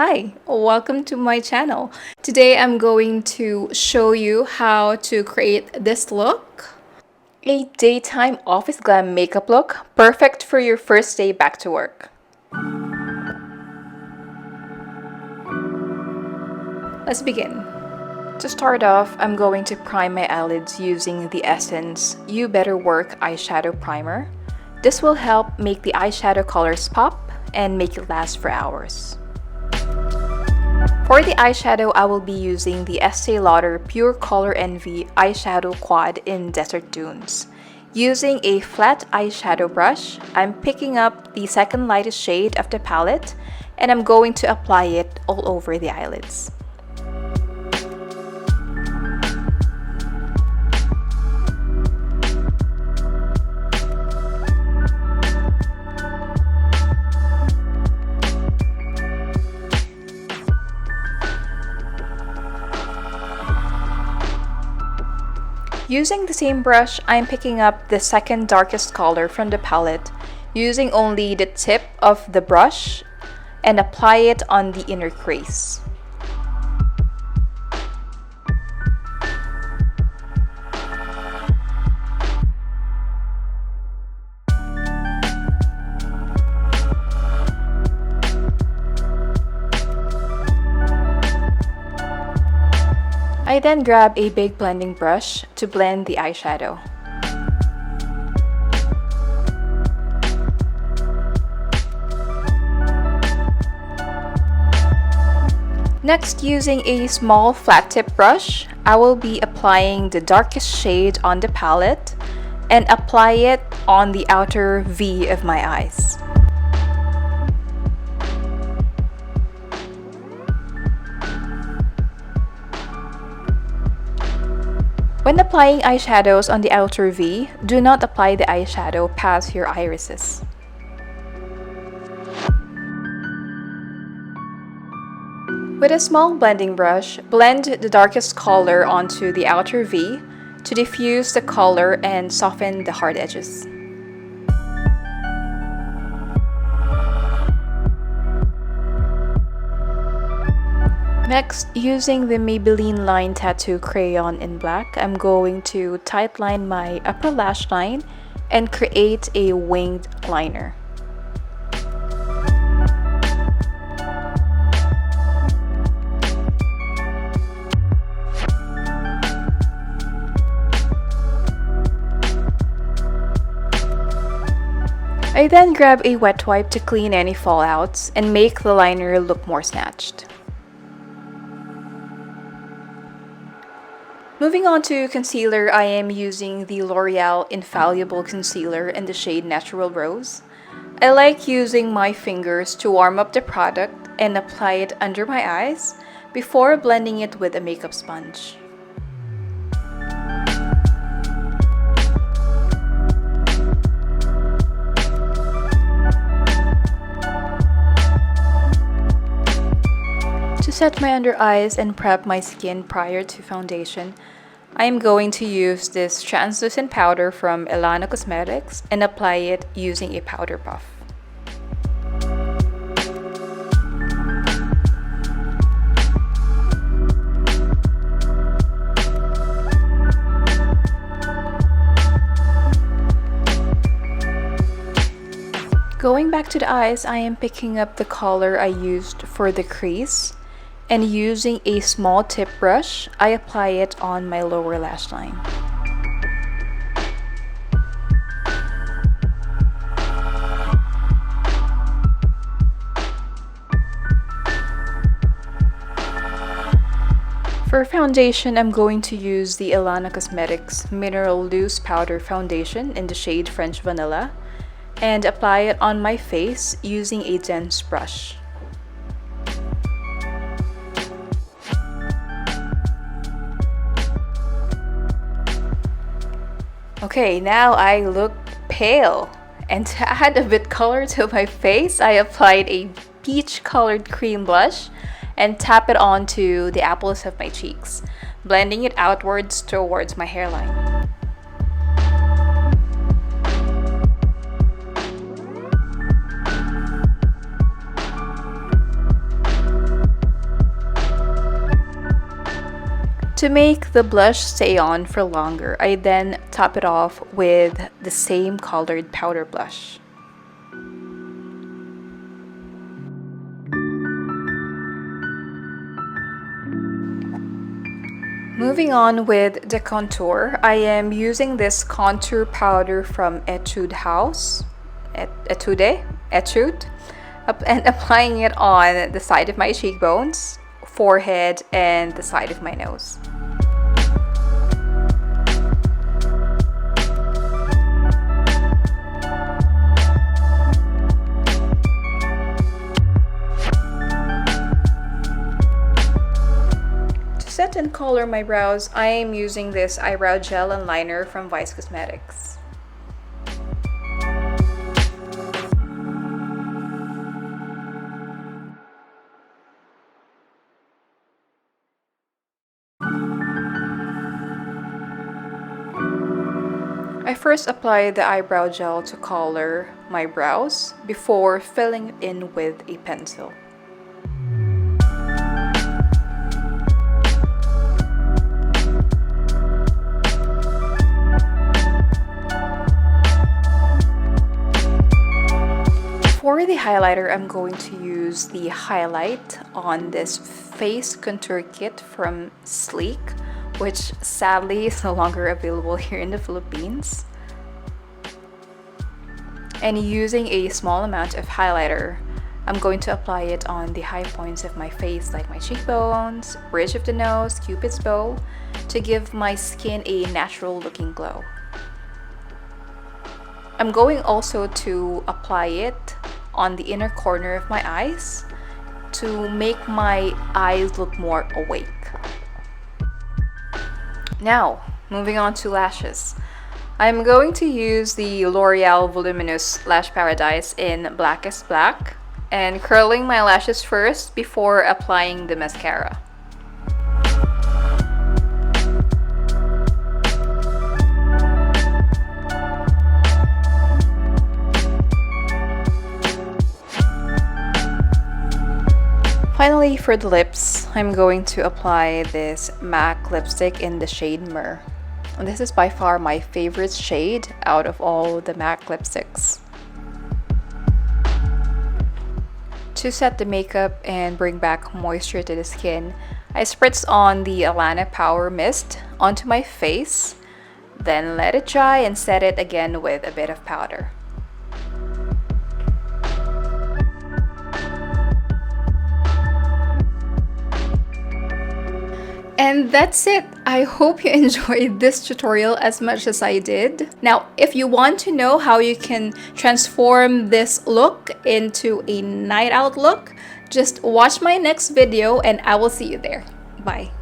Hi, welcome to my channel. Today I'm going to show you how to create this look. A daytime office glam makeup look, perfect for your first day back to work. Let's begin. To start off, I'm going to prime my eyelids using the Essence You Better Work Eyeshadow Primer. This will help make the eyeshadow colors pop and make it last for hours. For the eyeshadow, I will be using the Estee Lauder Pure Color Envy Eyeshadow Quad in Desert Dunes. Using a flat eyeshadow brush, I'm picking up the second lightest shade of the palette and I'm going to apply it all over the eyelids. Using the same brush, I'm picking up the second darkest color from the palette, using only the tip of the brush and apply it on the inner crease. I then grab a big blending brush to blend the eyeshadow. Next, using a small flat tip brush, I will be applying the darkest shade on the palette and apply it on the outer V of my eyes. When applying eyeshadows on the outer V, do not apply the eyeshadow past your irises. With a small blending brush, blend the darkest color onto the outer V to diffuse the color and soften the hard edges. Next, using the Maybelline Line Tattoo Crayon in black, I'm going to tightline my upper lash line and create a winged liner. I then grab a wet wipe to clean any fallouts and make the liner look more snatched. Moving on to concealer, I am using the L'Oreal Infallible Concealer in the shade Natural Rose. I like using my fingers to warm up the product and apply it under my eyes before blending it with a makeup sponge. To set my under eyes and prep my skin prior to foundation, I am going to use this translucent powder from Elana Cosmetics and apply it using a powder puff. Going back to the eyes, I am picking up the color I used for the crease. And using a small tip brush, I apply it on my lower lash line. For foundation, I'm going to use the Elana Cosmetics Mineral Loose Powder Foundation in the shade French Vanilla and apply it on my face using a dense brush. Okay, now I look pale. And to add a bit color to my face, I applied a peach-colored cream blush and tap it onto the apples of my cheeks, blending it outwards towards my hairline. To make the blush stay on for longer, I then top it off with the same colored powder blush. Moving on with the contour, I am using this contour powder from Etude House, Etude, and applying it on the side of my cheekbones, forehead, and the side of my nose. To set and color my brows, I am using this eyebrow gel and liner from Vice Cosmetics. I first apply the eyebrow gel to color my brows before filling in with a pencil. For the highlighter, I'm going to use the highlight on this face contour kit from Sleek, which sadly is no longer available here in the Philippines. And using a small amount of highlighter, I'm going to apply it on the high points of my face, like my cheekbones, bridge of the nose, cupid's bow, to give my skin a natural looking glow. I'm going also to apply it on the inner corner of my eyes to make my eyes look more awake. Now, moving on to lashes. I'm going to use the L'Oreal Voluminous Lash Paradise in Blackest Black and curling my lashes first before applying the mascara. Finally, for the lips, I'm going to apply this MAC lipstick in the shade Myrrh. And this is by far my favorite shade out of all the MAC lipsticks. To set the makeup and bring back moisture to the skin, I spritz on the Alana Power Mist onto my face, then let it dry and set it again with a bit of powder. And that's it. I hope you enjoyed this tutorial as much as I did. Now, if you want to know how you can transform this look into a night out look, just watch my next video and I will see you there. Bye.